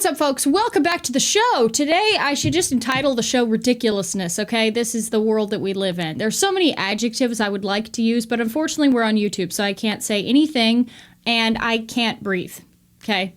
what's up, folks? Welcome back to the show. Today, I should just entitle the show Ridiculousness, okay? This is the world that we live in. There's so many adjectives I would like to use, but unfortunately, we're on YouTube, so I can't say anything, and I can't breathe, okay?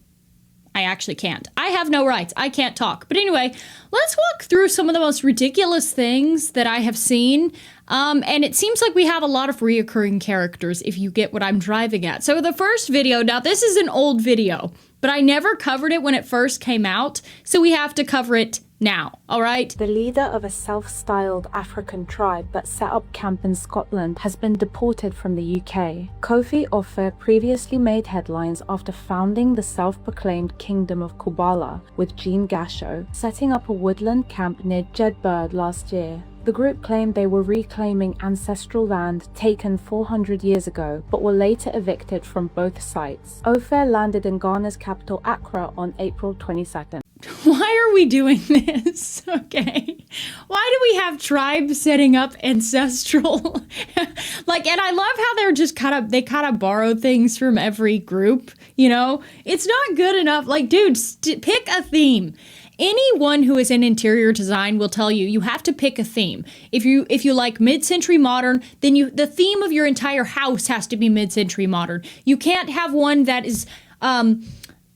I actually can't. I have no rights. I can't talk. But anyway, let's walk through some of the most ridiculous things that I have seen. And it seems like we have a lot of reoccurring characters, if you get what I'm driving at. So the first video, now this is an old video, but I never covered it when it first came out, so we have to cover it now, all right? The leader of a self-styled African tribe that set up camp in Scotland has been deported from the UK. Kofi Ofer previously made headlines after founding the self-proclaimed Kingdom of Kubala with Jean Gasho, setting up a woodland camp near Jedburgh last year. The group claimed they were reclaiming ancestral land taken 400 years ago, but were later evicted from both sites. Ofer landed in Ghana's capital Accra on April 22nd. Why are we doing this? Okay. Why do we have tribes setting up ancestral? And I love how they're just they kind of borrow things from every group, you know? It's not good enough. Like, dude, pick a theme. Anyone who is in interior design will tell you have to pick a theme. If you like mid-century modern, then the theme of your entire house has to be mid-century modern. You can't have one that is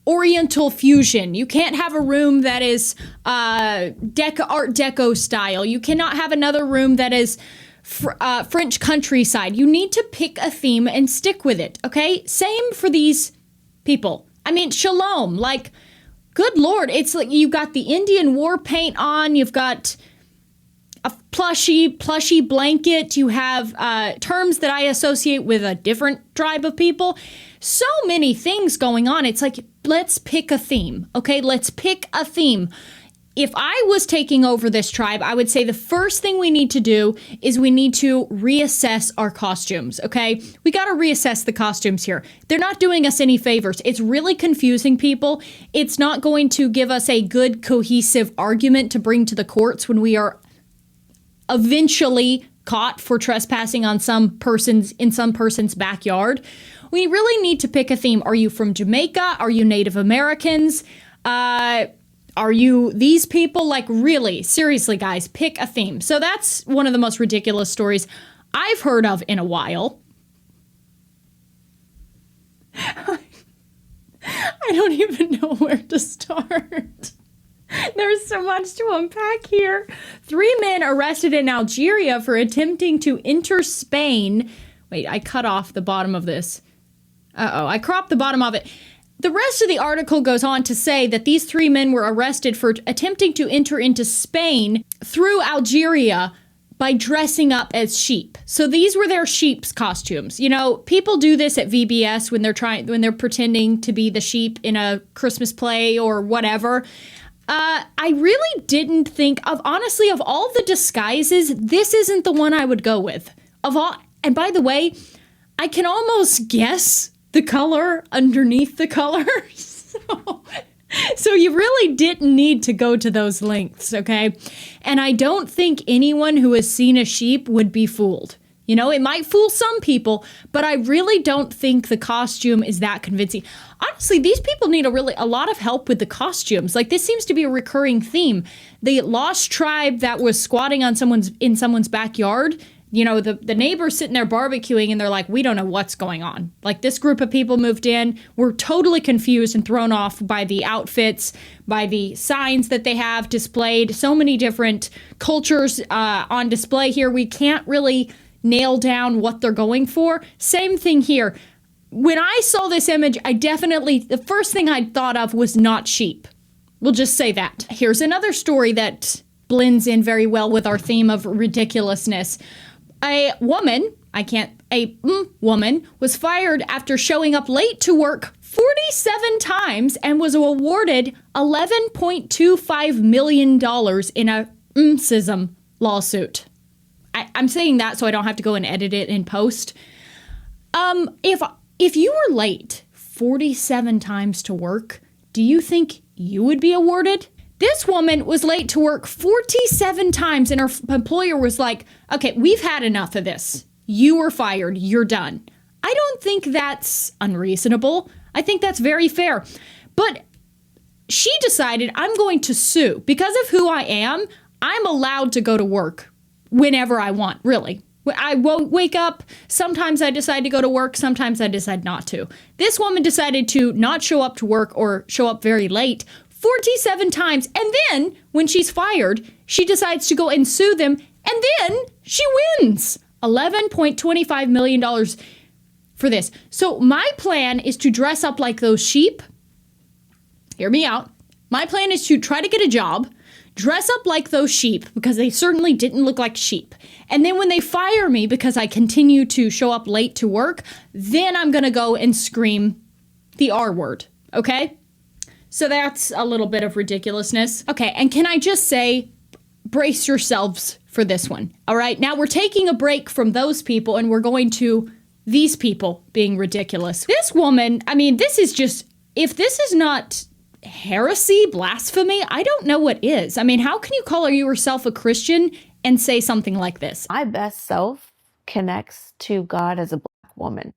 Oriental fusion. You can't have a room that is Art Deco style. You cannot have another room that is French countryside. You need to pick a theme and stick with it, okay? Same for these people. I mean, shalom, like, good Lord, it's like you got the Indian war paint on, you've got a plushy blanket, you have terms that I associate with a different tribe of people. So many things going on. It's like, let's pick a theme, okay? Let's pick a theme. If I was taking over this tribe, I would say the first thing we need to do is we need to reassess our costumes, okay? We got to reassess the costumes here. They're not doing us any favors. It's really confusing people. It's not going to give us a good, cohesive argument to bring to the courts when we are eventually caught for trespassing on some person's backyard. We really need to pick a theme. Are you from Jamaica? Are you Native Americans? Are you these people? Like, really, seriously, guys, pick a theme. So that's one of the most ridiculous stories I've heard of in a while. I don't even know where to start. There's so much to unpack here. 3 men arrested in Algeria for attempting to enter Spain. Wait, I cut off the bottom of this. I cropped the bottom of it. The rest of the article goes on to say that these 3 men were arrested for attempting to enter into Spain through Algeria by dressing up as sheep. So these were their sheep's costumes. You know, people do this at VBS when they're pretending to be the sheep in a Christmas play or whatever. I really didn't think honestly, of all the disguises, this isn't the one I would go with. And by the way, I can almost guess the color underneath the color. So you really didn't need to go to those lengths, okay? And I don't think anyone who has seen a sheep would be fooled. You know, it might fool some people, but I really don't think the costume is that convincing. Honestly, these people need a lot of help with the costumes. Like, this seems to be a recurring theme. The lost tribe that was squatting on in someone's backyard, you know, the neighbors sitting there barbecuing and they're like, we don't know what's going on. Like, this group of people moved in. We're totally confused and thrown off by the outfits, by the signs that they have displayed. So many different cultures on display here. We can't really nail down what they're going for. Same thing here. When I saw this image, the first thing I thought of was not sheep. We'll just say that. Here's another story that blends in very well with our theme of ridiculousness. A woman was fired after showing up late to work 47 times and was awarded $11.25 million in a racism lawsuit. I'm saying that so I don't have to go and edit it in post. If you were late 47 times to work, do you think you would be awarded? This woman was late to work 47 times and her employer was like, okay, we've had enough of this. You were fired. You're done. I don't think that's unreasonable. I think that's very fair. But she decided, I'm going to sue. Because of who I am, I'm allowed to go to work whenever I want, really. I won't wake up. Sometimes I decide to go to work. Sometimes I decide not to. This woman decided to not show up to work or show up very late 47 times. And then when she's fired, she decides to go and sue them. And then she wins $11.25 million for this. So my plan is to dress up like those sheep. Hear me out. My plan is to try to get a job, dress up like those sheep because they certainly didn't look like sheep. And then when they fire me because I continue to show up late to work, then I'm going to go and scream the R word. Okay? So that's a little bit of ridiculousness. Okay, and can I just say, brace yourselves for this one. All right, now we're taking a break from those people and we're going to these people being ridiculous. This woman, I mean, this is just, if this is not heresy, blasphemy, I don't know what is. I mean, how can you call yourself a Christian and say something like this? My best self connects to God as a Black woman.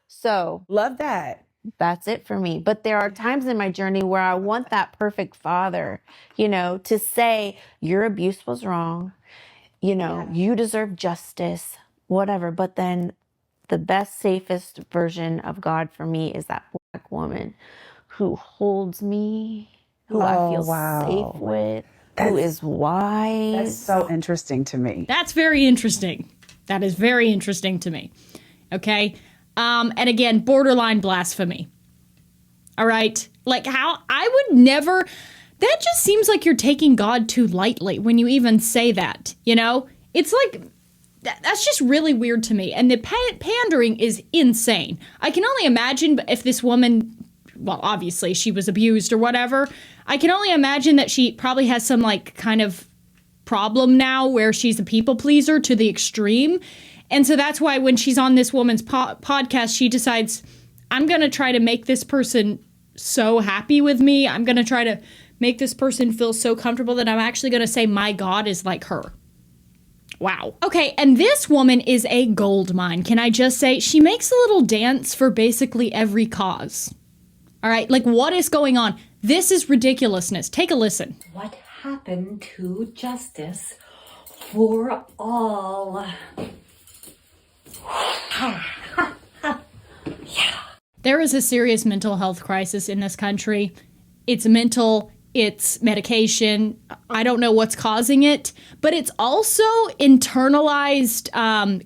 So Love that. that's it for me. But there are times in my journey where I want that perfect father, to say your abuse was wrong, you deserve justice, whatever. But then the best, safest version of God for me is that Black woman who holds me, who I feel safe with, who is wise. That's so interesting to me. That's very interesting. That is very interesting to me. Okay? And again, borderline blasphemy. All right? Like how I would never, that just seems like you're taking God too lightly when you even say that, It's like, that's just really weird to me. And the pandering is insane. I can only imagine if this woman, well, obviously she was abused or whatever. I can only imagine that she probably has some like kind of problem now where she's a people pleaser to the extreme. And so that's why when she's on this woman's podcast, she decides, I'm going to try to make this person so happy with me. I'm going to try to make this person feel so comfortable that I'm actually going to say my God is like her. Wow. Okay, and this woman is a gold mine. Can I just say, she makes a little dance for basically every cause. All right, like what is going on? This is ridiculousness. Take a listen. What happened to justice for all? There is a serious mental health crisis in this country. It's mental, it's medication. I don't know what's causing it, but it's also internalized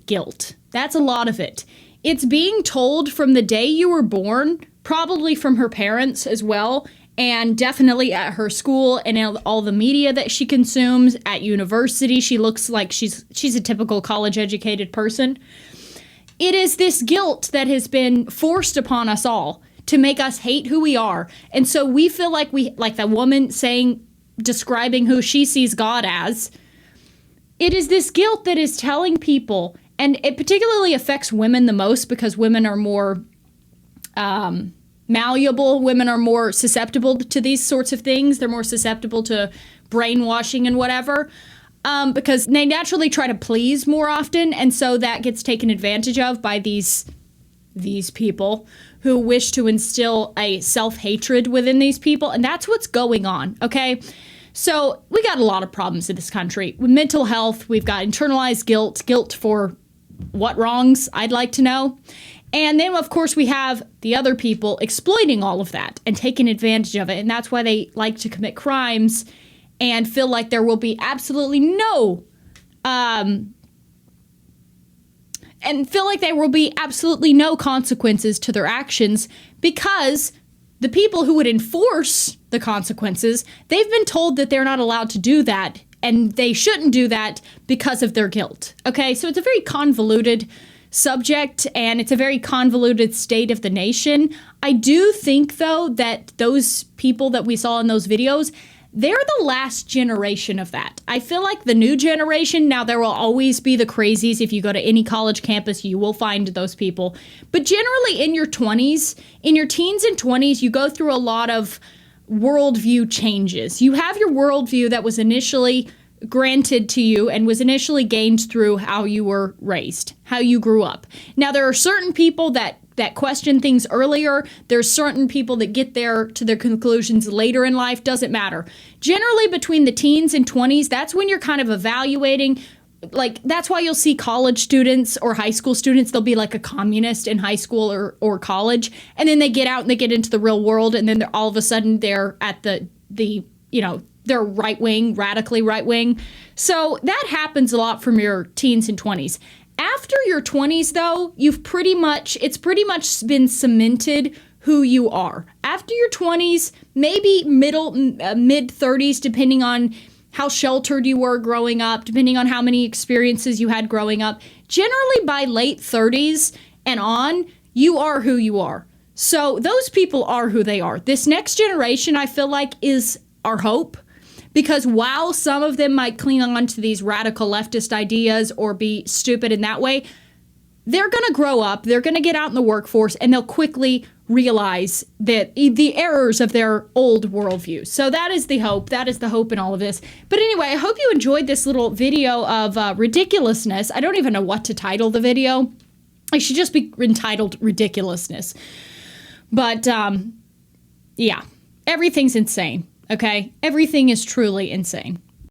guilt. That's a lot of it. It's being told from the day you were born, probably from her parents as well, and definitely at her school and all the media that she consumes at university. She looks like she's a typical college-educated person. It is this guilt that has been forced upon us all to make us hate who we are. And so we feel like the woman describing who she sees God as, it is this guilt that is telling people, and it particularly affects women the most because women are more malleable. Women are more susceptible to these sorts of things. They're more susceptible to brainwashing and whatever. Because they naturally try to please more often, and so that gets taken advantage of by these people who wish to instill a self-hatred within these people, and that's what's going on, okay? So we got a lot of problems in this country. With mental health, we've got internalized guilt for what wrongs, I'd like to know. And then, of course, we have the other people exploiting all of that and taking advantage of it, and that's why they like to commit crimes and feel like there will be absolutely no, and feel like there will be absolutely no consequences to their actions because the people who would enforce the consequences, they've been told that they're not allowed to do that and they shouldn't do that because of their guilt. Okay, so it's a very convoluted subject and it's a very convoluted state of the nation. I do think, though, that those people that we saw in those videos, they're the last generation of that. I feel like the new generation, now there will always be the crazies. If you go to any college campus, you will find those people. But generally in your 20s, in your teens and 20s, you go through a lot of worldview changes. You have your worldview that was initially granted to you and was initially gained through how you were raised, how you grew up. Now, there are certain people that that question things earlier. There's certain people that get there to their conclusions later in life. Doesn't matter. Generally, between the teens and 20s, that's when you're kind of evaluating. Like, that's why you'll see college students or high school students, they'll be like a communist in high school or college. And then they get out and they get into the real world. And then all of a sudden they're at the they're right wing, radically right wing. So that happens a lot from your teens and 20s. After your 20s, though, it's pretty much been cemented who you are. After your 20s, maybe mid 30s, depending on how sheltered you were growing up, depending on how many experiences you had growing up. Generally, by late 30s and on, you are who you are. So those people are who they are. This next generation, I feel like, is our hope. Because while some of them might cling on to these radical leftist ideas or be stupid in that way, they're going to grow up, they're going to get out in the workforce, and they'll quickly realize that the errors of their old worldview. So that is the hope. That is the hope in all of this. But anyway, I hope you enjoyed this little video of ridiculousness. I don't even know what to title the video. It should just be entitled Ridiculousness. But yeah, everything's insane. Okay? Everything is truly insane.